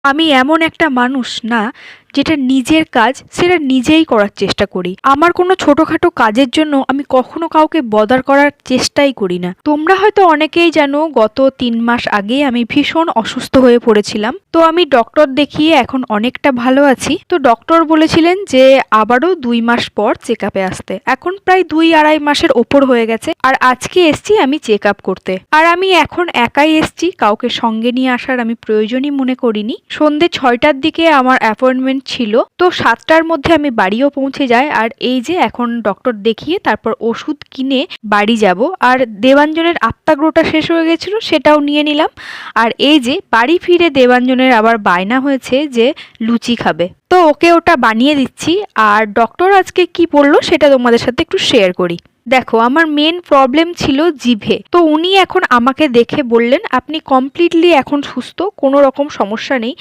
আমি এমন একটা মানুষ না যেটা নিজের কাজ সেটা নিজেই করার চেষ্টা করি। আমার কোনো ছোটখাটো কাজের জন্য আমি কখনো কাউকে বদার করার চেষ্টাই করি না। তোমরা হয়তো অনেকেই জানো, গত 3 মাস আগে আমি ভীষণ অসুস্থ হয়ে পড়েছিলাম। তো আমি ডক্টর দেখিয়ে এখন অনেকটা ভালো আছি। তো ডক্টর বলেছিলেন যে আবারও 2 মাস পর চেক আপে আসতে। এখন প্রায় 2-2.5 মাসের ওপর হয়ে গেছে, আর আজকে এসছি আমি চেক আপ করতে। আর আমি এখন একাই এসছি, কাউকে সঙ্গে নিয়ে আসার আমি প্রয়োজনই মনে করিনি। সন্ধে 6টার দিকে আমার অ্যাপয়েন্টমেন্ট ছিল, তো 7টার মধ্যে আমি বাড়িও পৌঁছে যাই। আর এই যে এখন ডক্টর দেখিয়ে তারপর ওষুধ কিনে বাড়ি যাব। আর দেবাঞ্জনের আত্মাগ্রহটা শেষ হয়ে গেছিল, সেটাও নিয়ে নিলাম। আর এই যে বাড়ি ফিরে দেবাঞ্জনের আবার বায়না হয়েছে যে লুচি খাবে, তো ওকে ওটা বানিয়ে দিচ্ছি। আর ডক্টর আজকে কি বললো সেটা তোমাদের সাথে একটু শেয়ার করি। দেখো, আমার মেন প্রবলেম ছিল জিভে। তো উনি এখন আমাকে দেখে বললেন আপনি কমপ্লিটলি এখন সুস্থ, কোনো রকম সমস্যা নেই।